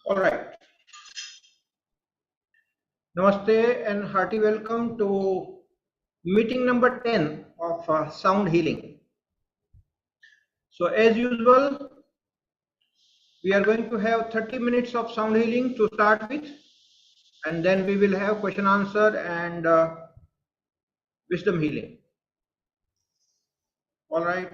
All right. Namaste and hearty welcome to meeting number 10 of sound healing. So, as usual, we are going to have 30 minutes of sound healing to start with, and then we will have question answer and wisdom healing. All right.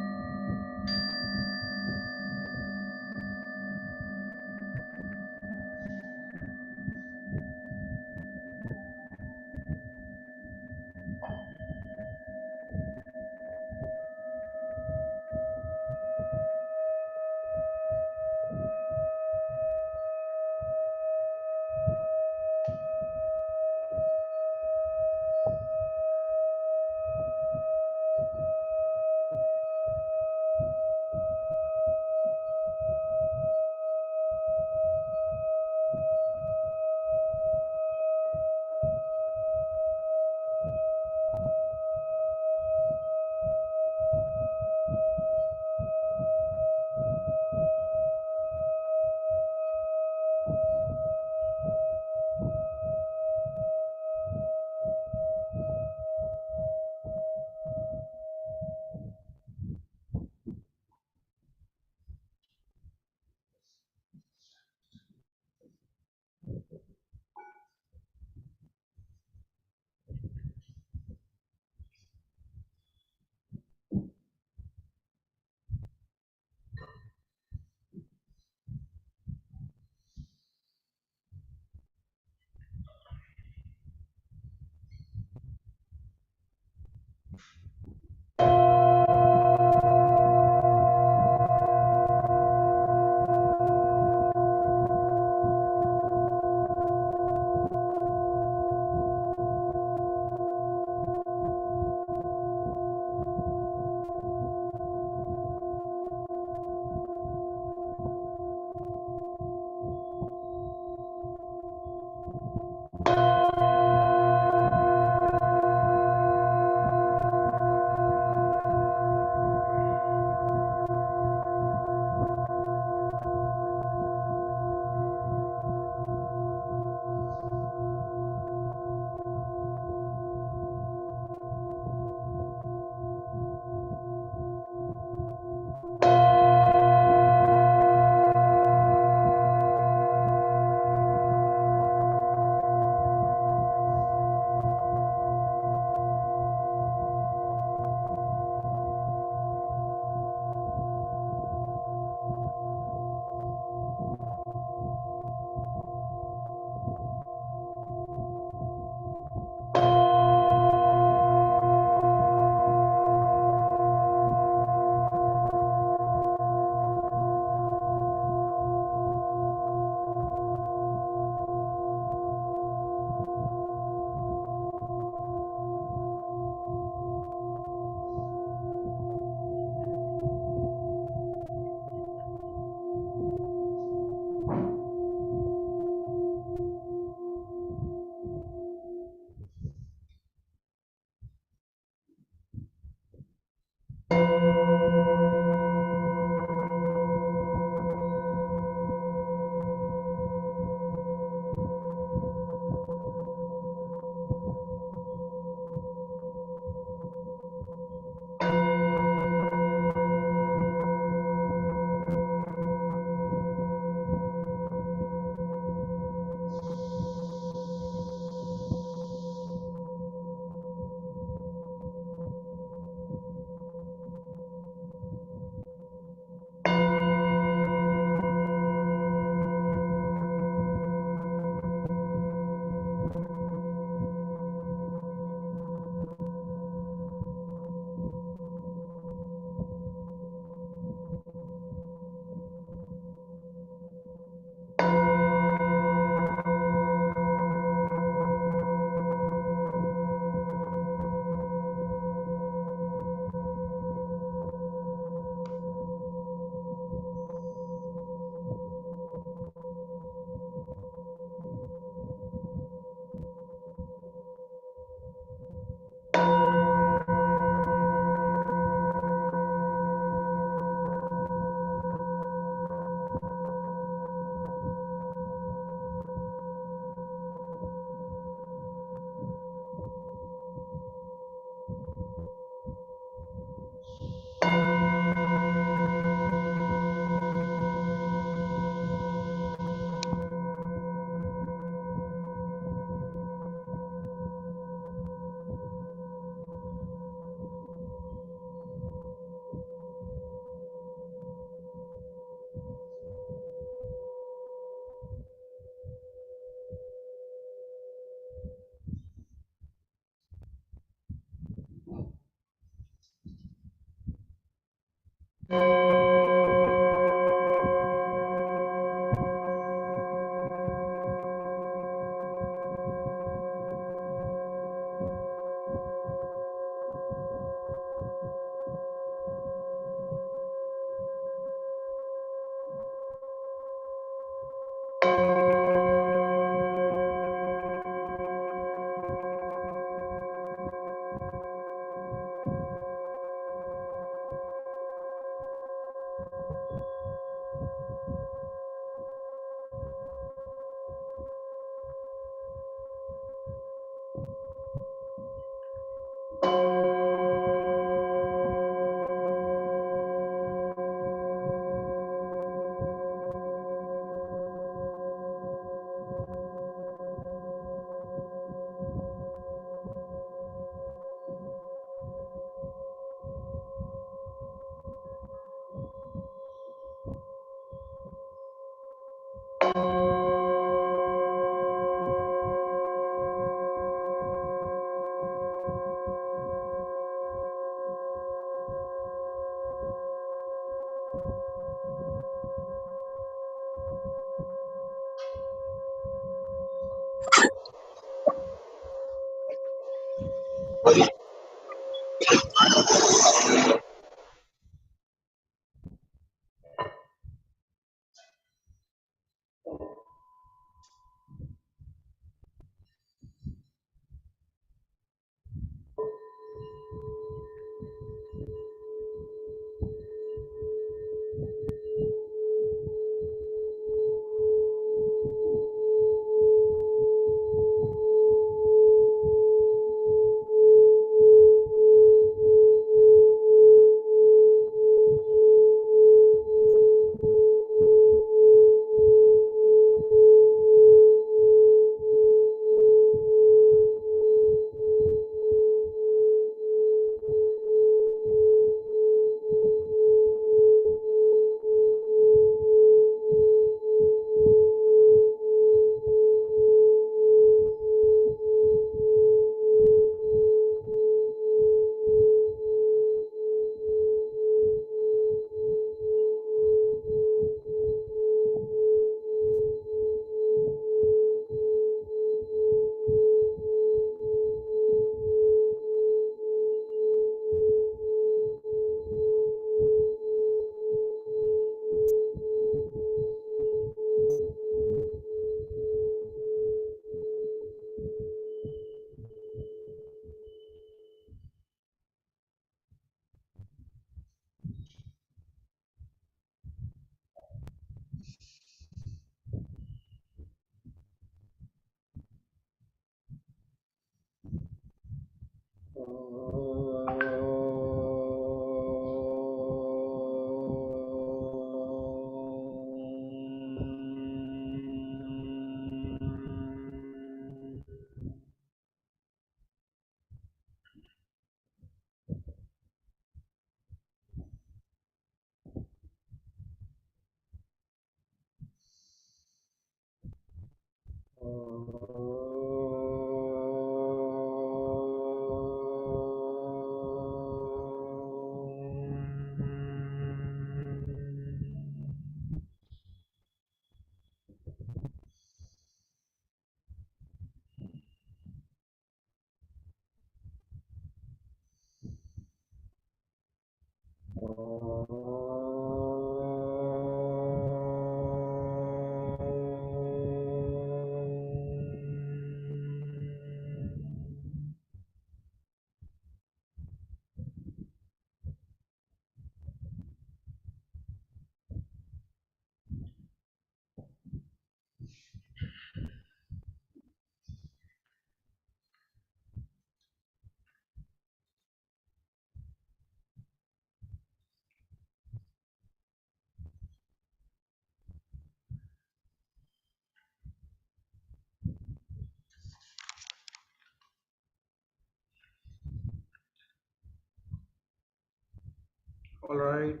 All right,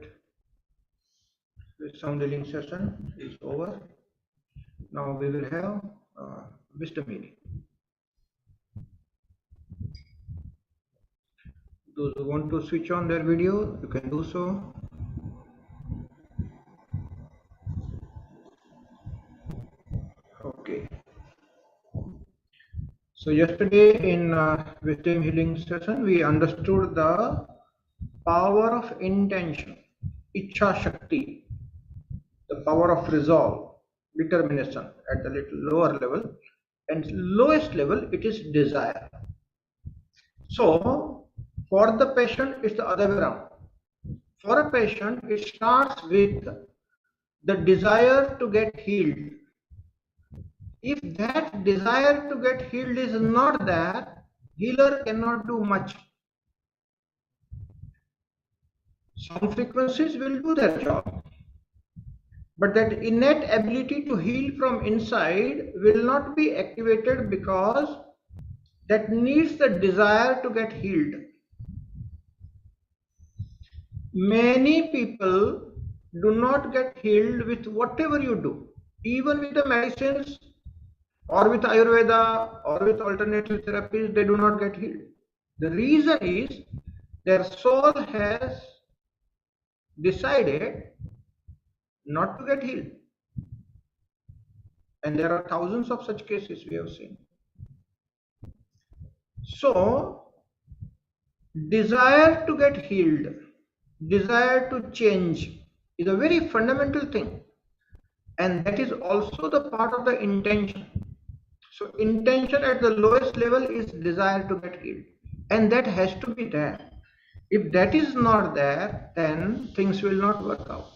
the sound healing session is over. Now we will have wisdom healing. Those who want to switch on their video, you can do so. Okay. So yesterday in wisdom healing session, we understood the power of intention, Ichha Shakti, the power of resolve, determination at the little lower level, and lowest level it is desire. So for the patient it's the other way around. For a patient it starts with the desire to get healed. If that desire to get healed is not there, healer cannot do much. Some frequencies will do their job, but that innate ability to heal from inside will not be activated because that needs the desire to get healed. Many people do not get healed with whatever you do, even with the medicines or with Ayurveda or with alternative therapies, they do not get healed. The reason is their soul has decided not to get healed. And there are thousands of such cases we have seen. So, desire to get healed, desire to change is a very fundamental thing. And that is also the part of the intention. So, intention at the lowest level is desire to get healed. And that has to be there. If that is not there, then things will not work out.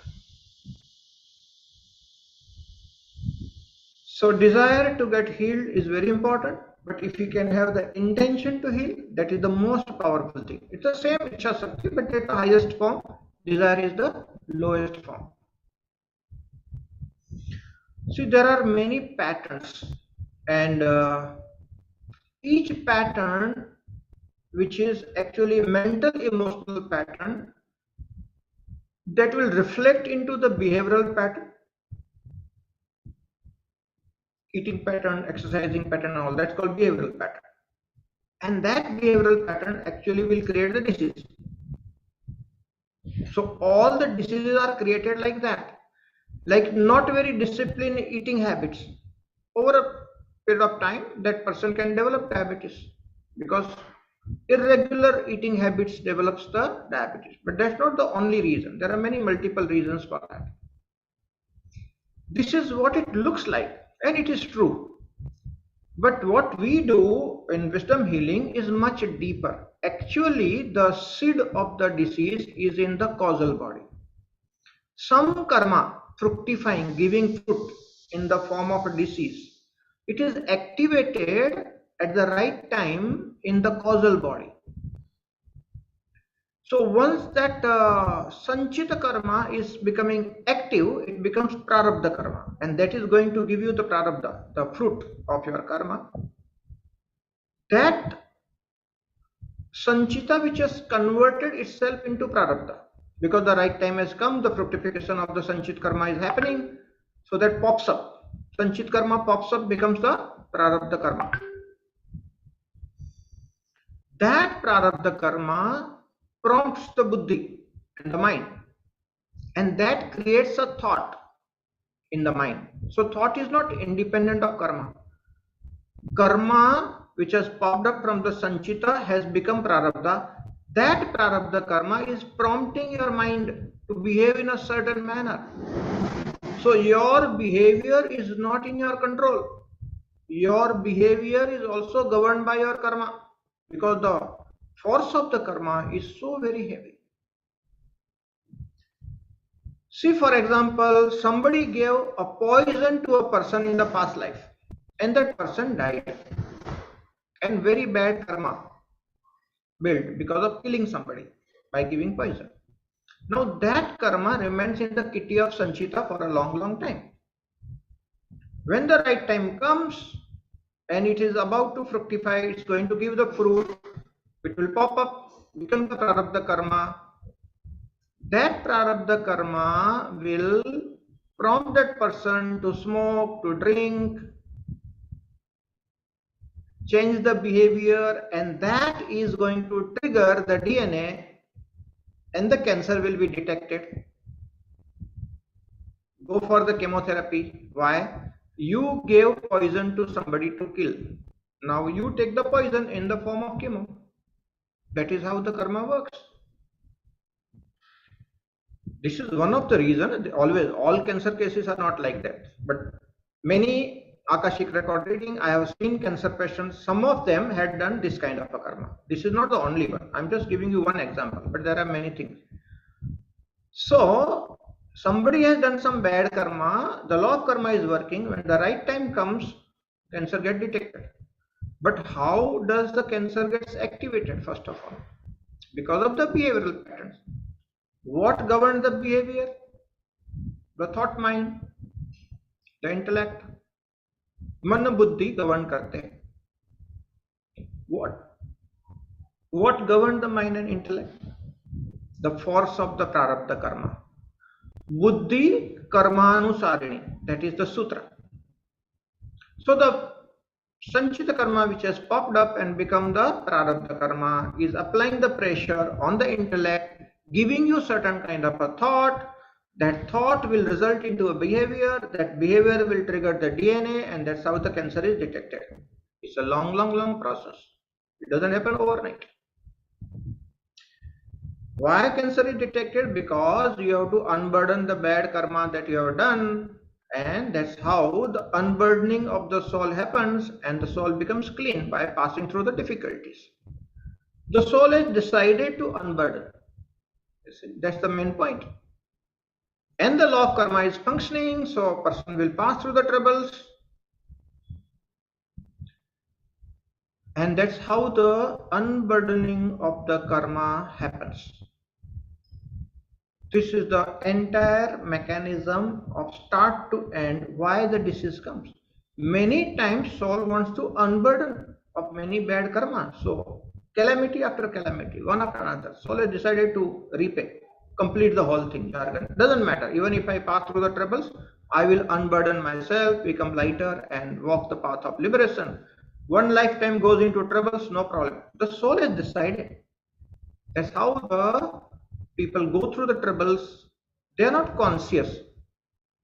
So desire to get healed is very important, but if you can have the intention to heal, that is the most powerful thing. It's the same Ichha Shakti, but at the highest form. Desire is the lowest form. See, there are many patterns, and each pattern, which is actually a mental emotional pattern, that will reflect into the behavioral pattern, eating pattern, exercising pattern, all that's called behavioral pattern. And that behavioral pattern actually will create the disease. So all the diseases are created like that, like not very disciplined eating habits. Over a period of time, that person can develop diabetes because irregular eating habits develops the diabetes. But that's not the only reason. There are many multiple reasons for that. This is what it looks like, and it is true. But what we do in wisdom healing is much deeper. Actually, the seed of the disease is in the causal body. Some karma, fructifying, giving fruit in the form of a disease, it is activated at the right time in the causal body. So once that sanchita karma is becoming active, it becomes prarabdha karma, and that is going to give you the prarabdha, the fruit of your karma. That sanchita which has converted itself into prarabdha, because the right time has come, the fructification of the sanchit karma is happening, so that pops up. Sanchit karma pops up, becomes the prarabdha karma. That prarabdha karma prompts the buddhi and the mind, and that creates a thought in the mind. So thought is not independent of karma. Karma which has popped up from the sanchita has become prarabdha. That prarabdha karma is prompting your mind to behave in a certain manner. So your behavior is not in your control. Your behavior is also governed by your karma, because the force of the karma is so very heavy. See, for example, somebody gave a poison to a person in the past life, and that person died, and very bad karma built because of killing somebody by giving poison. Now that karma remains in the kitty of sanchita for a long time. When the right time comes and it is about to fructify, it's going to give the fruit, it will pop up, become the prarabdha karma. That prarabdha karma will prompt that person to smoke, to drink, change the behavior, and that is going to trigger the DNA, and the cancer will be detected. Go for the chemotherapy. Why? You gave poison to somebody to kill. Now you take the poison in the form of chemo. That is how the karma works. This is one of the reasons. Always, all cancer cases are not like that, but many Akashic record reading, I have seen cancer patients, some of them had done this kind of a karma. This is not the only one. I'm just giving you one example, but there are many things. So somebody has done some bad karma, the law of karma is working. When the right time comes, cancer gets detected. But how does the cancer gets activated? First of all, because of the behavioral patterns. What governs the behavior? The thought mind, the intellect. मन बुद्धि govern करते हैं. What govern the mind and intellect? The force of the prarabdha karma. Buddhi karmanusarini, that is the sutra. So the sanchita karma which has popped up and become the prarabdha karma is applying the pressure on the intellect, giving you certain kind of a thought. That thought will result into a behavior. That behavior will trigger the DNA, and that's how the cancer is detected. It's a long process. It doesn't happen overnight. Why cancer is detected? Because you have to unburden the bad karma that you have done, and that's how the unburdening of the soul happens, and the soul becomes clean by passing through the difficulties. The soul has decided to unburden. That's the main point. And the law of karma is functioning, so a person will pass through the troubles. And that's how the unburdening of the karma happens. This is the entire mechanism of start to end why the disease comes. Many times soul wants to unburden of many bad karma. So calamity after calamity, one after another. Soul has decided to repay, complete the whole thing. Doesn't matter. Even if I pass through the troubles, I will unburden myself, become lighter, and walk the path of liberation. One lifetime goes into troubles, no problem. The soul has decided. That's how the people go through the troubles. They are not conscious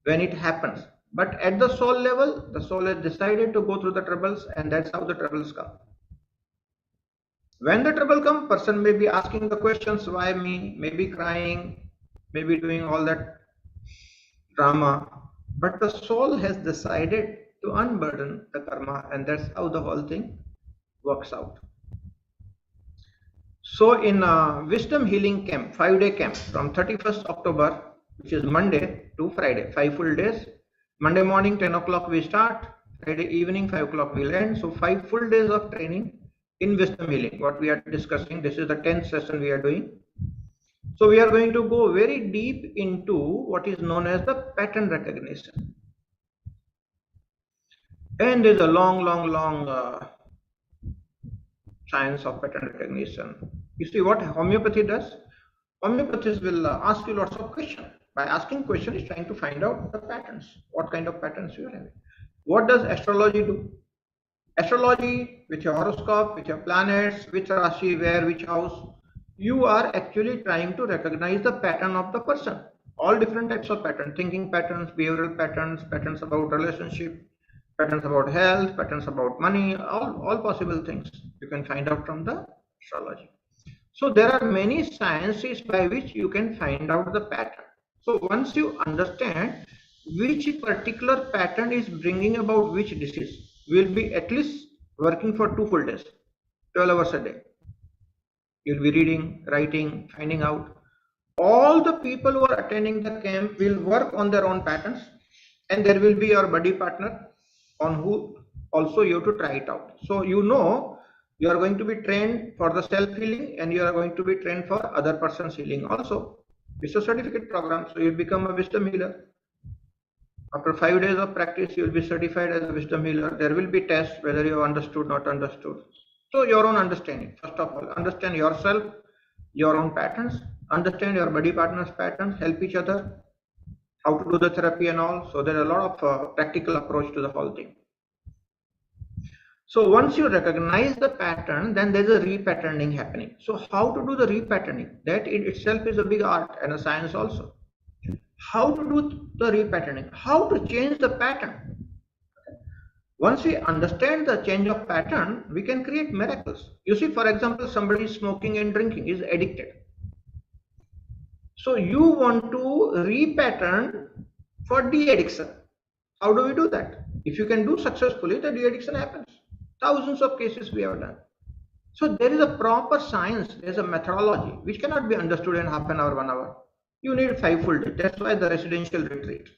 when it happens, but at the soul level, the soul has decided to go through the troubles, and that's how the troubles come. When the trouble comes, person may be asking the questions, why me, maybe crying, maybe doing all that drama, but the soul has decided to unburden the karma, and that's how the whole thing works out. So in Wisdom Healing Camp, 5-day camp from 31st October, which is Monday to Friday, 5 full days. Monday morning 10 o'clock we start, Friday evening 5 o'clock we'll end. So 5 full days of training in wisdom healing. What we are discussing, this is the 10th session we are doing. So we are going to go very deep into what is known as the pattern recognition. And there's a long science of pattern recognition. You see what homeopathy does? Homeopathists will ask you lots of questions. By asking questions, is trying to find out the patterns. What kind of patterns you are having. What does astrology do? Astrology, with your horoscope, with your planets, which Rashi, where, which house, you are actually trying to recognize the pattern of the person. All different types of patterns, thinking patterns, behavioral patterns, patterns about relationship, patterns about health, patterns about money, all possible things you can find out from the astrology. So there are many sciences by which you can find out the pattern. So once you understand which particular pattern is bringing about which disease, we will be at least working for 2 full days, 12 hours a day. You'll be reading, writing, finding out. All the people who are attending the camp will work on their own patterns, and there will be your buddy partner on who also you have to try it out. So you know you are going to be trained for the self-healing, and you are going to be trained for other person's healing also. It's a certificate program, so you become a wisdom healer. After 5 days of practice, you will be certified as a wisdom healer. There will be tests whether you have understood, not understood. So your own understanding, first of all, understand yourself, your own patterns, understand your body partner's patterns, help each other, how to do the therapy and all. So there are a lot of practical approach to the whole thing. So once you recognize the pattern, then there's a repatterning happening. So how to do the repatterning? That in itself is a big art and a science also. How to do the repatterning? How to change the pattern? Once we understand the change of pattern, we can create miracles. You see, for example, somebody is smoking and drinking, is addicted. So you want to repattern for de-addiction. How do we do that? If you can do successfully, the de-addiction happens. Thousands of cases we have done. So there is a proper science, there is a methodology which cannot be understood in half an hour, 1 hour. You need 5 full days. That's why the residential retreat.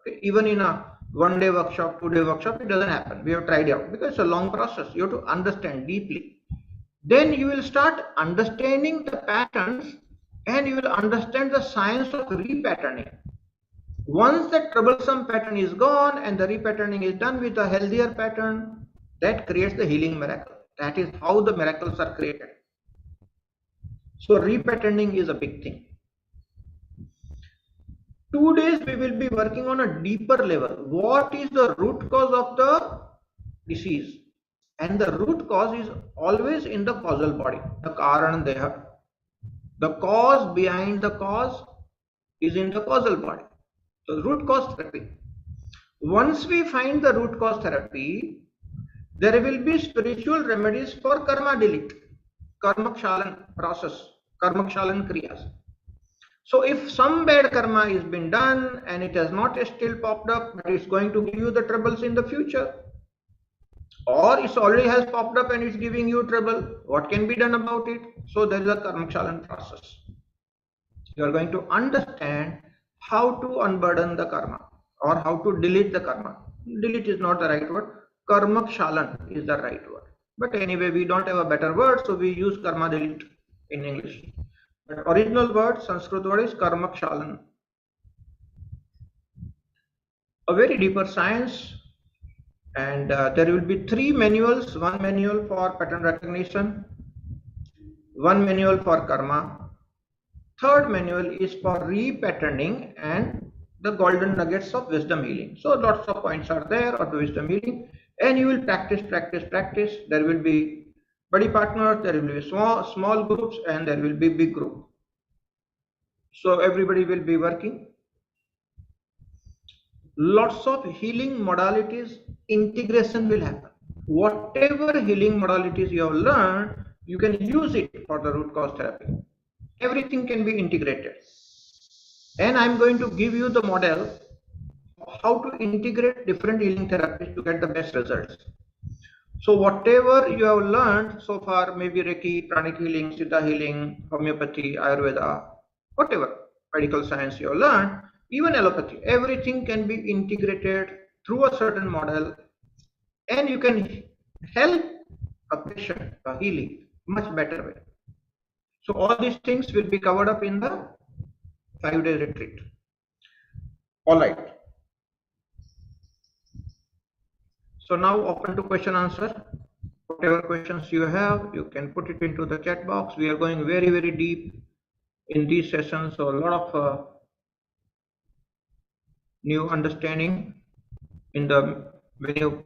Okay, even in a 1-day workshop, 2-day workshop, it doesn't happen. We have tried it out because it's a long process. You have to understand deeply. Then you will start understanding the patterns, and you will understand the science of repatterning. Once the troublesome pattern is gone and the repatterning is done with a healthier pattern, that creates the healing miracle. That is how the miracles are created. So repatterning is a big thing. 2 days we will be working on a deeper level. What is the root cause of the disease? And the root cause is always in the causal body, the karan deha. The cause behind the cause is in the causal body. So root cause therapy. Once we find the root cause therapy, there will be spiritual remedies for karma delete, karmakshalan process, karmakshalan kriyas. So if some bad karma is been done and it has not still popped up, but it's going to give you the troubles in the future, or it already has popped up and it's giving you trouble, what can be done about it? So there is a karmakshalan process. You are going to understand how to unburden the karma or how to delete the karma. Delete is not the right word. Karmakshalan is the right word. But anyway, we don't have a better word, so we use karma delete in English. But original word, Sanskrit word is karmakshalan. A very deeper science, and there will be 3 manuals. 1 manual for pattern recognition, 1 manual for karma, 3rd manual is for repatterning and the golden nuggets of wisdom healing. So lots of points are there of the wisdom healing, and you will practice. There will be buddy partners, there will be small groups, and there will be big group. So everybody will be working. Lots of healing modalities, integration will happen. Whatever healing modalities you have learned, you can use it for the root cause therapy. Everything can be integrated. And I'm going to give you the model of how to integrate different healing therapies to get the best results. So whatever you have learned so far, maybe Reiki, pranic healing, Siddha healing, homeopathy, Ayurveda, whatever medical science you have learned, even allopathy, everything can be integrated through a certain model, and you can help a patient, a healing, much better way. So all these things will be covered up in the 5-day retreat. All right. So now open to question answer. Whatever questions you have, you can put it into the chat box. We are going very, very deep in these sessions. So a lot of new understanding in the when you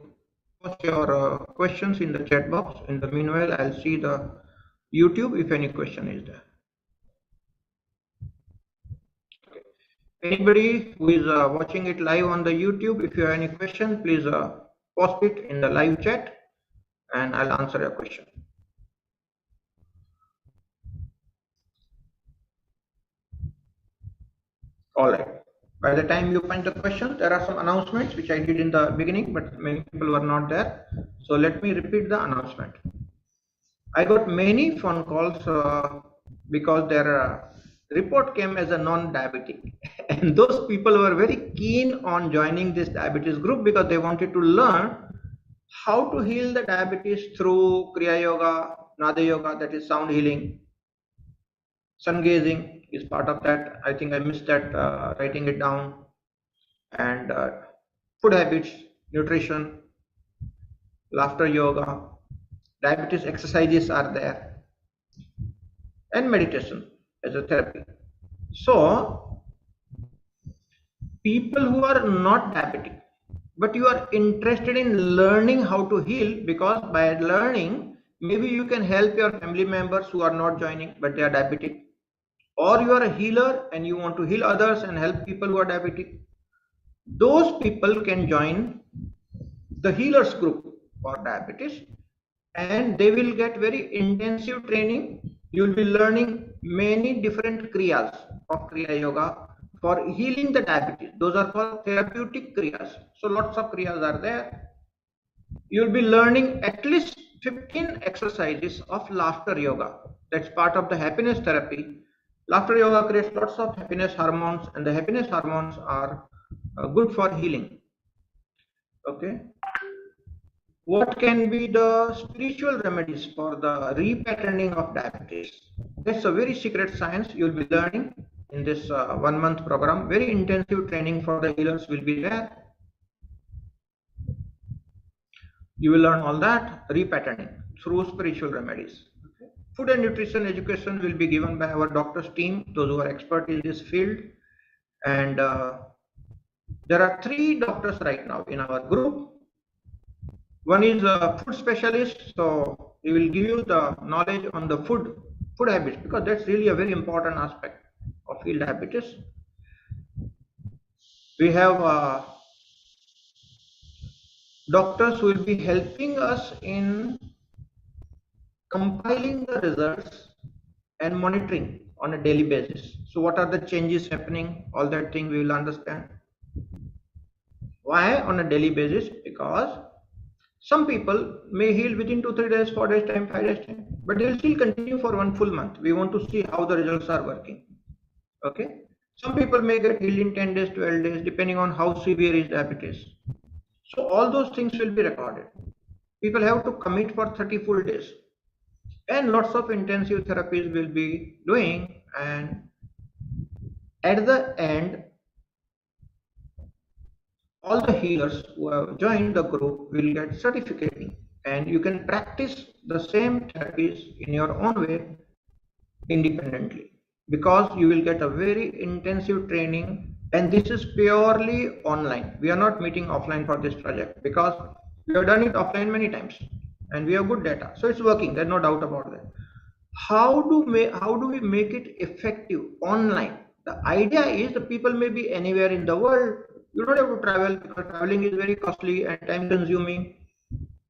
post your questions in the chat box. In the meanwhile, I'll see the YouTube if any question is there. Anybody who is watching it live on the YouTube, if you have any question, please post it in the live chat and I'll answer your question. All right. By the time you find the question, there are some announcements which I did in the beginning, but many people were not there. So let me repeat the announcement. I got many phone calls because their report came as a non-diabetic, and those people were very keen on joining this diabetes group because they wanted to learn how to heal the diabetes through Kriya Yoga, Nada Yoga, that is sound healing. Sun gazing is part of that. I think I missed that writing it down. And food habits, nutrition, laughter yoga, diabetes exercises are there, and meditation as a therapy. So people who are not diabetic, but you are interested in learning how to heal, because by learning, maybe you can help your family members who are not joining, but they are diabetic. Or you are a healer and you want to heal others and help people who are diabetic. Those people can join the healers group for diabetes, and they will get very intensive training. You will be learning many different kriyas of Kriya Yoga for healing the diabetes. Those are called therapeutic kriyas. So lots of kriyas are there. You will be learning at least 15 exercises of laughter yoga. That's part of the happiness therapy. Laughter yoga creates lots of happiness hormones, and the happiness hormones are good for healing. Okay. What can be the spiritual remedies for the repatterning of diabetes? That's a very secret science you'll be learning in this 1-month program. Very intensive training for the healers will be there. You will learn all that repatterning through spiritual remedies. Okay. Food and nutrition education will be given by our doctors team, those who are expert in this field. And there are 3 doctors right now in our group. One is a food specialist, so he will give you the knowledge on the food habits, because that's really a very important aspect of healed diabetes. We have doctors who will be helping us in compiling the results and monitoring on a daily basis. So what are the changes happening? All that thing we will understand. Why on a daily basis? Because some people may heal within 2-3 days, 4 days time, 5 days time, but they will still continue for 1 full month. We want to see how the results are working. Okay. Some people may get healed in 10 days, 12 days, depending on how severe is diabetes. So all those things will be recorded. People have to commit for 30 full days, and lots of intensive therapies will be doing, and at the end, all the healers who have joined the group will get certificate, and you can practice the same therapies in your own way independently, because you will get a very intensive training, and this is purely online. We are not meeting offline for this project because we have done it offline many times and we have good data, so it's working. There's no doubt about that. How do we make it effective online? The idea is the people may be anywhere in the world. You don't have to travel, because traveling is very costly and time consuming.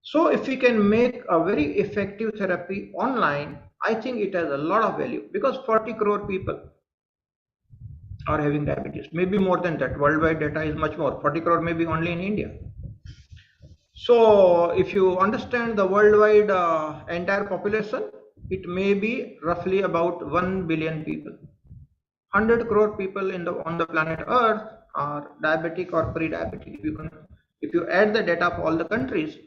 So if we can make a very effective therapy online, I think it has a lot of value, because 40 crore people are having diabetes, maybe more than that. Worldwide data is much more. 40 crore maybe only in India. So if you understand the worldwide entire population, it may be roughly about 1 billion people. 100 crore people on the planet Earth are diabetic or pre-diabetic. If you add the data of all the countries,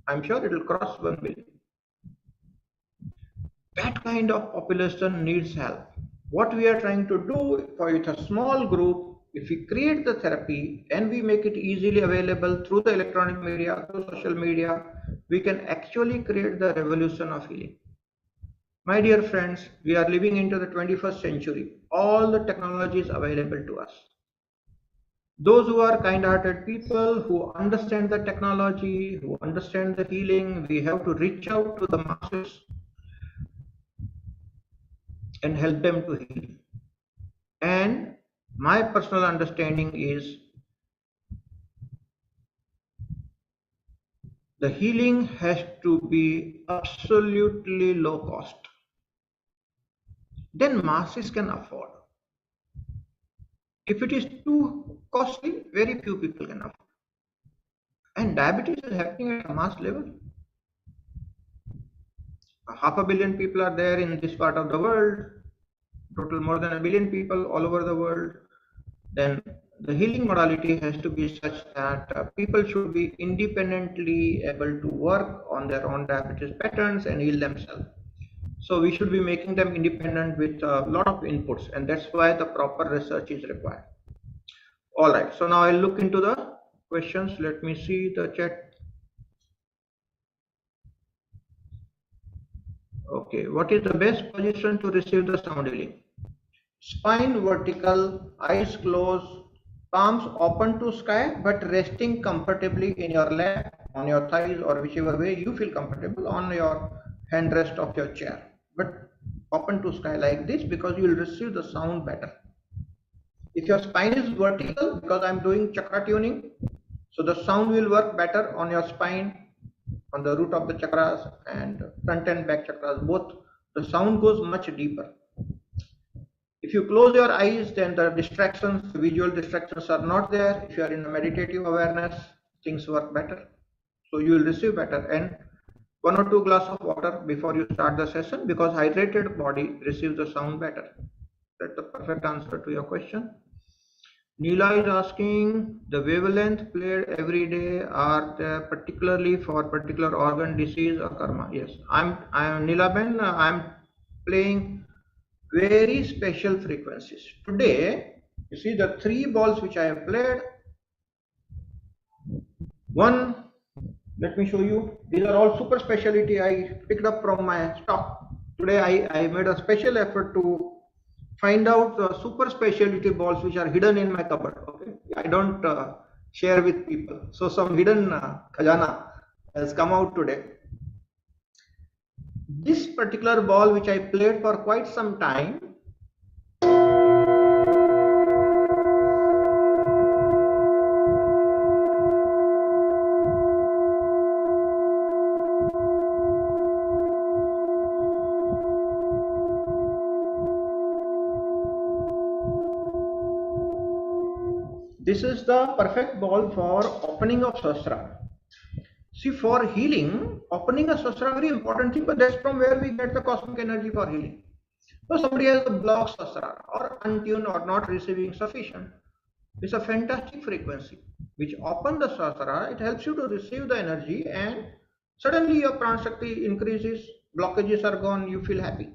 I'm sure it will cross 1 billion. That kind of population needs help. What we are trying to do for with a small group, if we create the therapy and we make it easily available through the electronic media, through social media, we can actually create the revolution of healing. My dear friends, we are living into the 21st century. All the technology is available to us. Those who are kind-hearted people, who understand the technology, who understand the healing, we have to reach out to the masses and help them to heal. And my personal understanding is the healing has to be absolutely low cost. Then masses can afford. If it is too costly, very few people can afford. And diabetes is happening at a mass level. Half a billion people are there in this part of the world, total more than a billion people all over the world. Then the healing modality has to be such that people should be independently able to work on their own diabetes patterns and heal themselves. So we should be making them independent with a lot of inputs, and that's why the proper research is required. All right, so now I'll look into the questions. Let me see the chat. Okay, what is the best position to receive the sound healing? Spine vertical, eyes closed, palms open to sky, but resting comfortably in your lap, on your thighs, or whichever way you feel comfortable on your handrest of your chair. But open to sky like this, because you will receive the sound better. If your spine is vertical, because I'm doing chakra tuning, so the sound will work better on your spine, on the root of the chakras and front and back chakras, both. The sound goes much deeper. If you close your eyes, then the distractions, visual distractions are not there. If you are in a meditative awareness, things work better. So you will receive better. And 1 or 2 glasses of water before you start the session, because hydrated body receives the sound better. That's the perfect answer to your question. Neela is asking, the wavelength played every day, are they particularly for particular organ, disease or karma? Yes, I'm Neela Ben, I'm playing very special frequencies. Today, you see the 3 balls which I have played. One, let me show you. These are all super specialty I picked up from my stock. Today I made a special effort to find out the super specialty balls which are hidden in my cupboard. Okay, I don't share with people. So some hidden khajana has come out today. This particular ball which I played for quite some time, this is the perfect ball for opening of sastra. See, for healing, opening a sastra, very important thing, but that's from where we get the cosmic energy for healing. So somebody has a blocked sastra or untuned or not receiving sufficient. It's a fantastic frequency which open the sastra. It helps you to receive the energy, and suddenly your prana shakti increases, blockages are gone, you feel happy.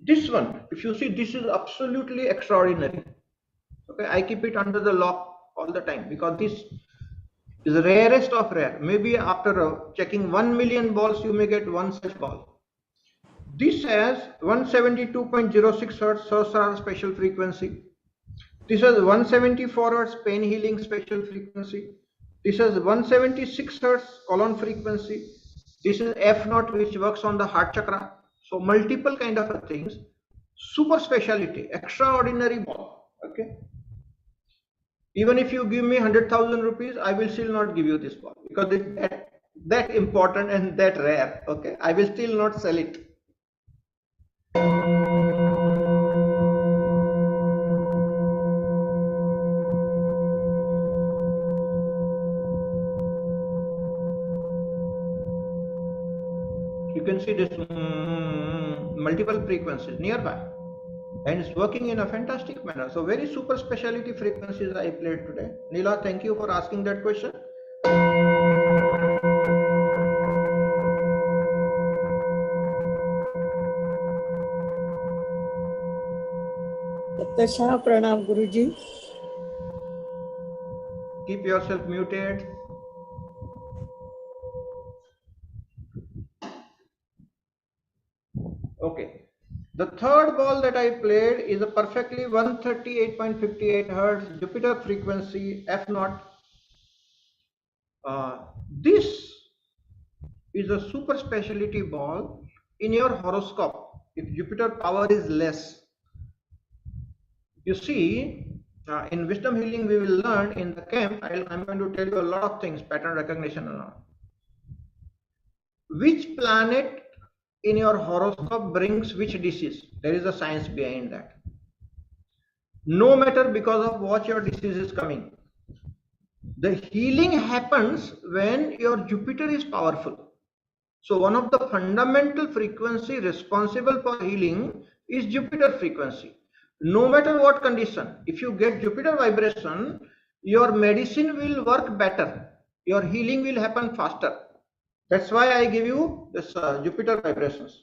This one, if you see, this is absolutely extraordinary. Okay, I keep it under the lock all the time, because this is the rarest of rare. Maybe after checking 1 million balls, you may get one such ball. This has 172.06 Hertz Sahasrara special frequency. This has 174 Hertz pain healing special frequency. This has 176 Hertz colon frequency. This is F0, which works on the heart chakra. So multiple kind of things. Super specialty, extraordinary ball. Okay. Even if you give me 100,000 rupees, I will still not give you this ball, because it's that important and that rare. Okay, I will still not sell it. You can see this multiple frequencies nearby, and it's working in a fantastic manner. So very super specialty frequencies I played today. Neela, thank you for asking that question. तशा प्रणाम गुरुजी. Keep yourself muted. Okay. The third ball that I played is a perfectly 138.58 Hertz Jupiter frequency F0. This is a super specialty ball in your horoscope. If Jupiter power is less, you see, in wisdom healing we will learn in the camp. I'm going to tell you a lot of things, pattern recognition and all. Which planet in your horoscope brings which disease? There is a science behind that. No matter because of what your disease is coming, the healing happens when your Jupiter is powerful. So one of the fundamental frequency responsible for healing is Jupiter frequency. No matter what condition, if you get Jupiter vibration, your medicine will work better. Your healing will happen faster. That's why I give you this Jupiter vibrations.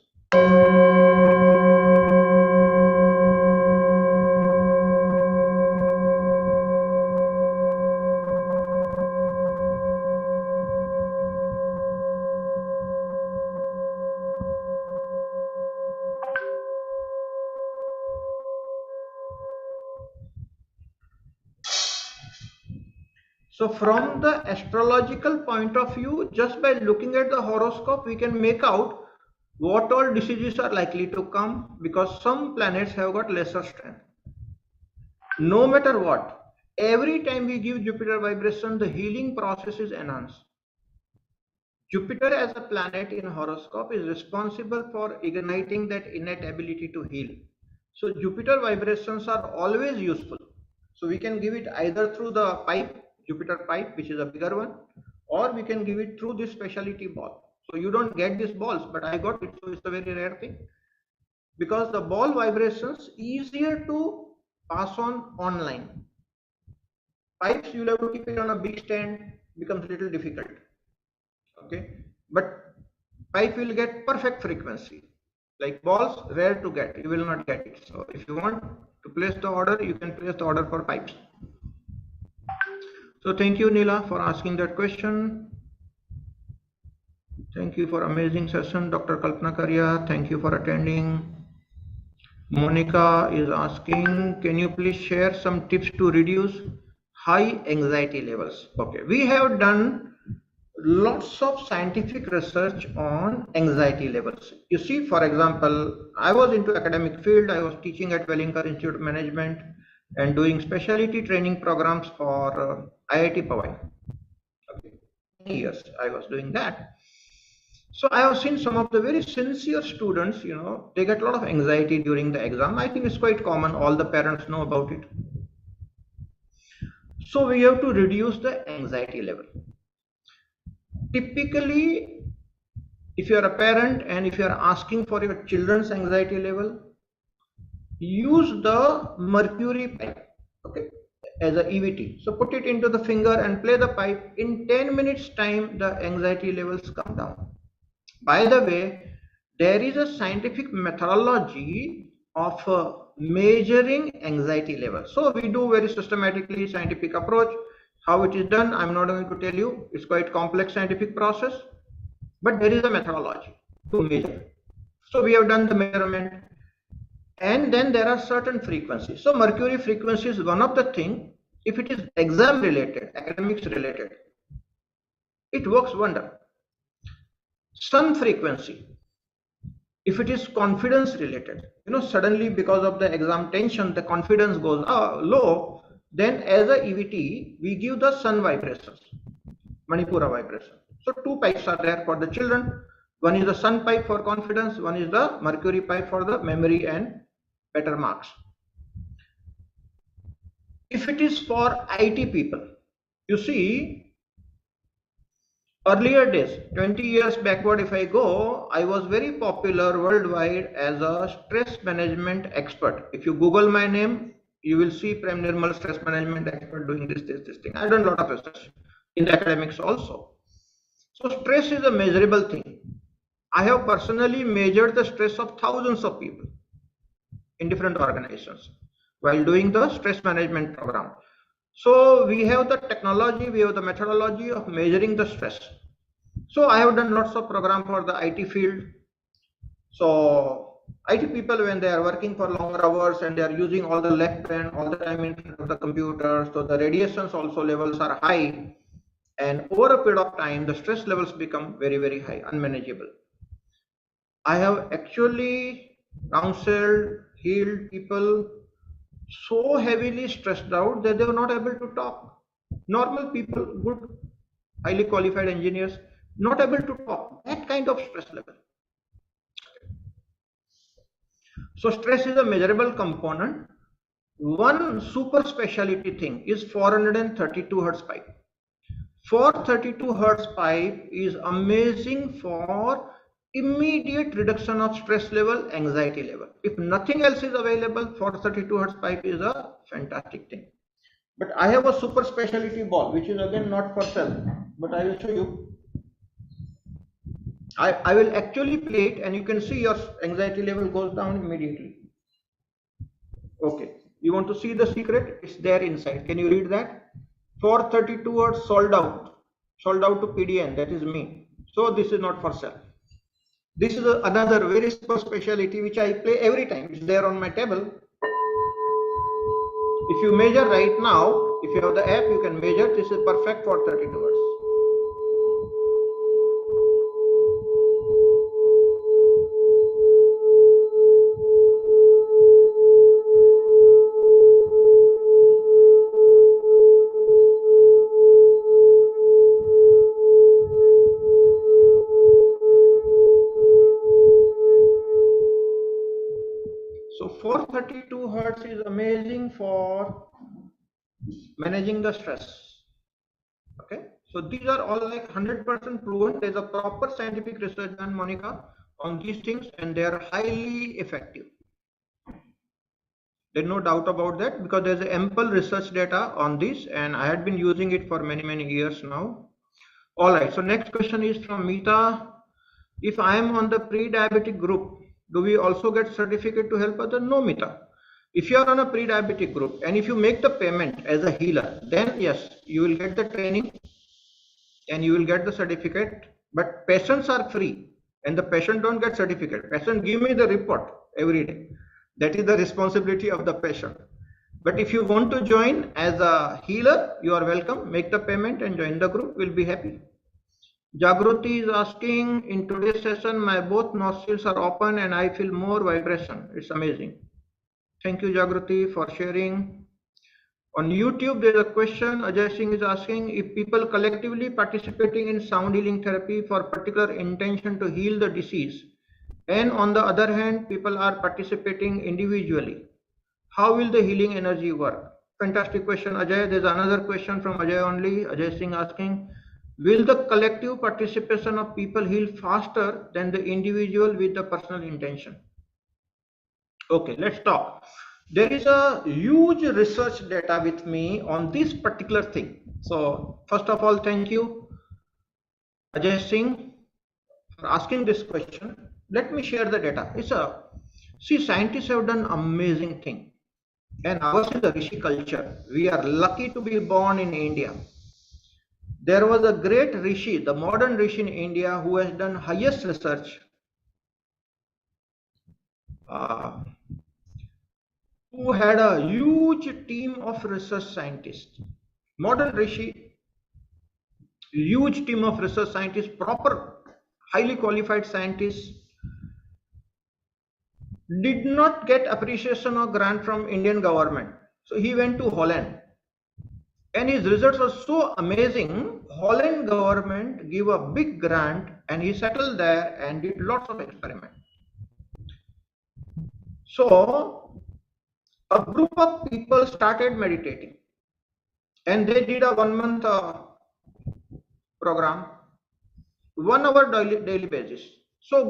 So from the astrological point of view, just by looking at the horoscope, we can make out what all diseases are likely to come, because some planets have got lesser strength. No matter what, every time we give Jupiter vibration, the healing process is enhanced. Jupiter as a planet in horoscope is responsible for igniting that innate ability to heal. So Jupiter vibrations are always useful. So we can give it either through the pipe, Jupiter pipe, which is a bigger one, or we can give it through this specialty ball. So you don't get these balls, but I got it, so it's a very rare thing. Because the ball vibrations easier to pass on online. Pipes you'll have to keep it on a big stand, becomes a little difficult. Okay, but pipe will get perfect frequency. Like balls, rare to get, you will not get it. So if you want to place the order, you can place the order for pipes. So thank you, Neela, for asking that question. Thank you for amazing session, Dr. Kalpana Karya. Thank you for attending. Monica is asking, can you please share some tips to reduce high anxiety levels? Okay, we have done lots of scientific research on anxiety levels. You see, for example, I was into academic field. I was teaching at Wellinger Institute of Management and doing specialty training programs for IIT Powai. Okay. Many years I was doing that. So I have seen some of the very sincere students, they get a lot of anxiety during the exam. I think it's quite common. All the parents know about it. So we have to reduce the anxiety level. Typically, if you are a parent and if you are asking for your children's anxiety level, use the mercury pipe, okay, as a EVT. So put it into the finger and play the pipe. In 10 minutes time, the anxiety levels come down. By the way, there is a scientific methodology of measuring anxiety level. So we do very systematically scientific approach. How it is done, I'm not going to tell you. It's quite complex scientific process, but there is a methodology to measure. So we have done the measurement, and then there are certain frequencies. So mercury frequency is one of the thing. If it is exam related, academics related, it works wonder. Sun frequency, if it is confidence related, suddenly because of the exam tension, the confidence goes low, then as a EVT, we give the sun vibrations, Manipura vibration. So two pipes are there for the children. One is the sun pipe for confidence, one is the mercury pipe for the memory and better marks. If it is for IT people, you see, earlier days, 20 years backward if I go, I was very popular worldwide as a stress management expert. If you Google my name, you will see Prem Nirmal, stress management expert, doing this thing. I've done a lot of research in the academics also. So stress is a measurable thing. I have personally measured the stress of thousands of people in different organizations. while doing the stress management program. So we have the technology, we have the methodology of measuring the stress. So I have done lots of program for the IT field. So IT people, when they are working for longer hours and they are using all the left brain all the time in front of the computer, so the radiations also levels are high, and over a period of time the stress levels become very, very high, unmanageable. I have actually counseled, healed people so heavily stressed out that they were not able to talk. Normal people, good, highly qualified engineers, not able to talk. That kind of stress level. So stress is a measurable component. One super specialty thing is 432 hertz pipe. 432 hertz pipe is amazing for immediate reduction of stress level, anxiety level. If nothing else is available, 432 hertz pipe is a fantastic thing. But I have a super specialty ball, which is again not for sale, but I will show you. I will actually play it and you can see your anxiety level goes down immediately. Okay, you want to see the secret? It's there inside. Can you read that? 432 words sold out to PDN, that is me. So this is not for sale. This is another very super specialty which I play every time. It's there on my table. If you measure right now, if you have the app, you can measure. This is perfect for 32 words. So 432 hertz is amazing for managing the stress. Okay, so these are all like 100% proven. There's a proper scientific research done, Monica, on these things, and they are highly effective. There's no doubt about that because there's ample research data on this, and I had been using it for many years now. All right, so next question is from Meeta. If I am on the pre-diabetic group, do we also get certificate to help others? No, Meeta. If you are on a pre-diabetic group and if you make the payment as a healer, then yes, you will get the training and you will get the certificate. But patients are free and the patient don't get certificate. Patient give me the report every day. That is the responsibility of the patient. But if you want to join as a healer, you are welcome. Make the payment and join the group. We'll be happy. Jagruti is asking, in today's session, my both nostrils are open and I feel more vibration. It's amazing. Thank you, Jagruti, for sharing. On YouTube, there's a question. Ajay Singh is asking if people collectively participating in sound healing therapy for particular intention to heal the disease, and on the other hand, people are participating individually, how will the healing energy work? Fantastic question, Ajay. There's another question from Ajay only. Ajay Singh asking, will the collective participation of people heal faster than the individual with the personal intention? Okay, let's talk. There is a huge research data with me on this particular thing. So first of all, thank you, Ajay Singh, for asking this question. Let me share the data. See, scientists have done amazing thing. And ours is a Rishi culture. We are lucky to be born in India. There was a great Rishi, the modern Rishi in India, who has done highest research, who had a huge team of research scientists. Modern Rishi, huge team of research scientists, proper, highly qualified scientists, did not get appreciation or grant from Indian government. So he went to Holland. And his results were so amazing, Holland government gave a big grant and he settled there and did lots of experiments. So a group of people started meditating and they did a 1 month program, 1 hour daily basis. So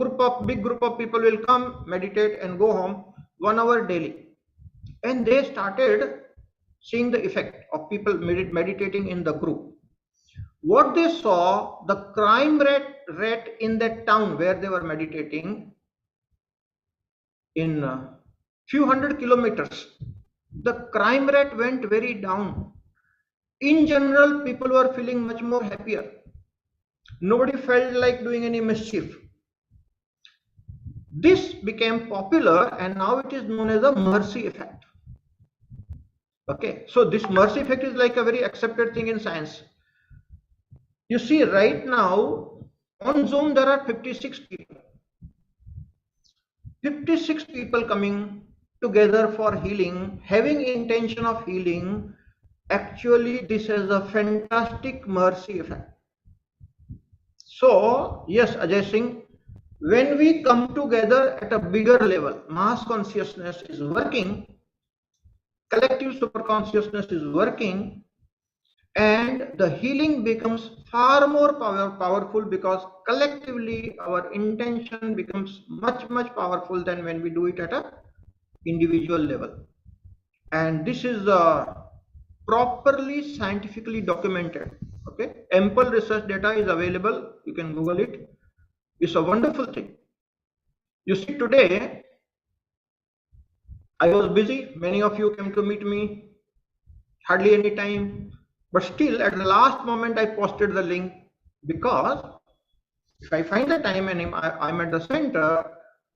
big group of people will come, meditate and go home 1 hour daily. And they started seeing the effect of people meditating in the group. What they saw, the crime rate in that town where they were meditating, in few hundred kilometers, the crime rate went very down. In general, people were feeling much more happier. Nobody felt like doing any mischief. This became popular and now it is known as the mercy effect. Okay, so this mercy effect is like a very accepted thing in science. You see, right now on Zoom there are 56 people. 56 people coming together for healing, having intention of healing. Actually, this is a fantastic mercy effect. So, yes, Ajay Singh, when we come together at a bigger level, mass consciousness is working, collective superconsciousness is working, and the healing becomes far more powerful because collectively our intention becomes much powerful than when we do it at a individual level. And this is properly scientifically documented. Okay, ample research data is available, you can Google it. It's a wonderful thing. You see, today I was busy, many of you came to meet me, hardly any time, but still at the last moment I posted the link, because if I find the time and I'm at the center,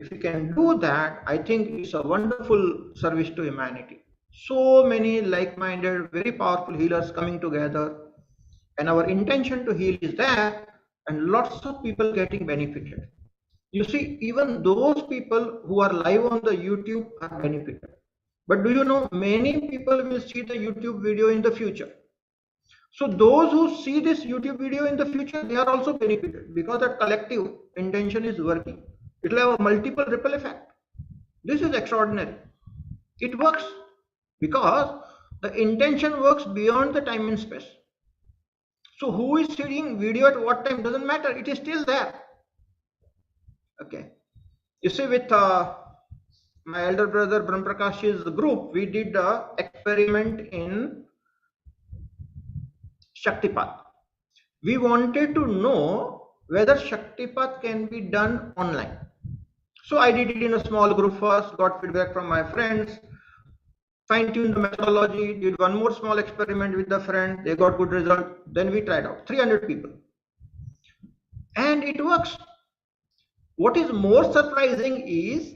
if you can do that, I think it's a wonderful service to humanity. So many like-minded, very powerful healers coming together, and our intention to heal is there, and lots of people getting benefited. You see, even those people who are live on the YouTube are benefited. But do you know, many people will see the YouTube video in the future. So those who see this YouTube video in the future, they are also benefited because that collective intention is working. It will have a multiple ripple effect. This is extraordinary. It works because the intention works beyond the time and space. So who is seeing video at what time doesn't matter. It is still there. Okay. You see, with my elder brother Brahm Prakash's group, we did an experiment in Shaktipat. We wanted to know whether Shaktipat can be done online. So I did it in a small group first, got feedback from my friends, fine-tuned the methodology, did one more small experiment with the friend, they got good result. Then we tried out 300 people. And it works. What is more surprising is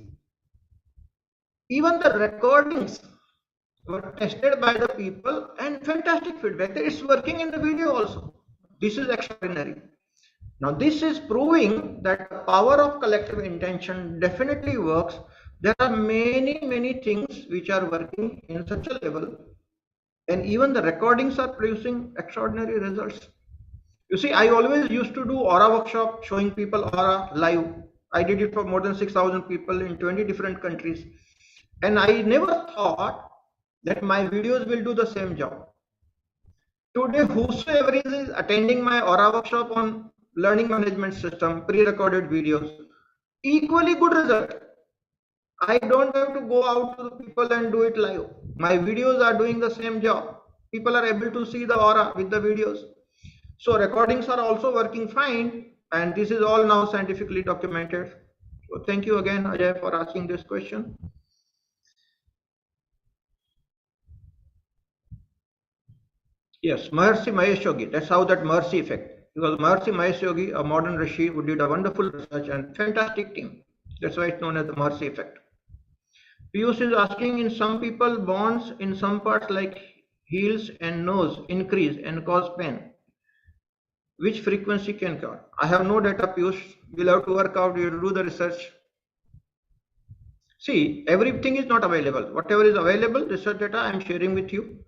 even the recordings were tested by the people and fantastic feedback that it's working in the video also. This is extraordinary. Now this is proving that the power of collective intention definitely works. There are many things which are working in such a level, and even the recordings are producing extraordinary results. You see, I always used to do aura workshop showing people aura live. I did it for more than 6,000 people in 20 different countries. And I never thought that my videos will do the same job. Today, whosoever is attending my aura workshop on learning management system, pre-recorded videos, equally good result. I don't have to go out to the people and do it live. My videos are doing the same job. People are able to see the aura with the videos. So recordings are also working fine, and this is all now scientifically documented. So thank you again, Ajay, for asking this question. Yes, Maharshi Mahesh Yogi. That's how that mercy effect. Because Maharshi Mahesh Yogi, a modern Rishi who did a wonderful research and fantastic team. That's why it's known as the mercy effect. Piyush is asking, in some people, bonds in some parts like heels and nose increase and cause pain. Which frequency can cure? I have no data, Piyush. We'll have to work out, you do the research. See, everything is not available. Whatever is available, research data I'm sharing with you.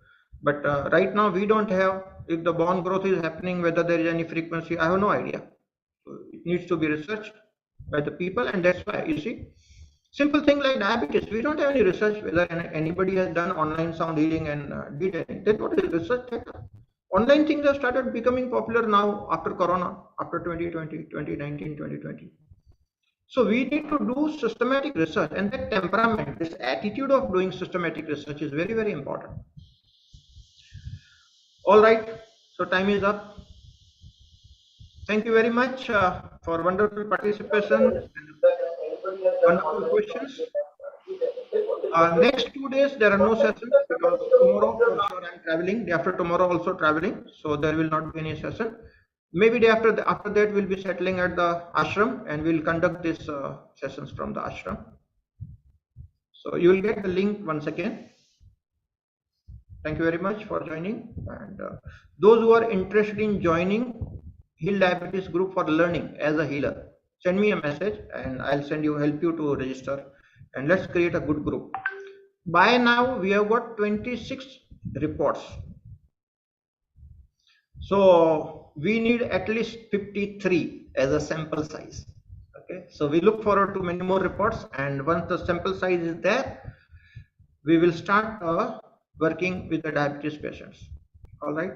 But right now we don't have, if the bone growth is happening, whether there is any frequency, I have no idea. So it needs to be researched by the people, and that's why, you see, simple thing like diabetes, we don't have any research whether anybody has done online sound healing and did anything. That's what is research data. Online things have started becoming popular now after Corona, after 2020, 2019, 2020. So we need to do systematic research, and that temperament, this attitude of doing systematic research is very important. All right, so time is up. Thank you very much for wonderful participation and wonderful questions. Next 2 days there are no sessions because tomorrow for sure I'm traveling. Day after tomorrow also traveling, so there will not be any session. Maybe day after after that we'll be settling at the ashram and we'll conduct these sessions from the ashram. So you will get the link once again. Thank you very much for joining. And those who are interested in joining Heal Diabetes group for learning as a healer, send me a message and I'll help you to register, and let's create a good group. By now we have got 26 reports. So we need at least 53 as a sample size. Okay, so we look forward to many more reports, and once the sample size is there, we will start working with the diabetes patients. All right,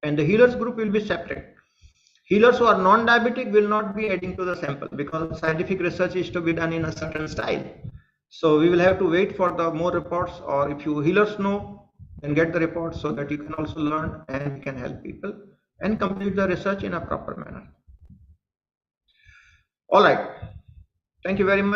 and the healers group will be separate. Healers who are non-diabetic will not be adding to the sample because scientific research is to be done in a certain style. So we will have to wait for the more reports, or if you healers know, then get the reports so that you can also learn and we can help people and complete the research in a proper manner. All right. Thank you very much.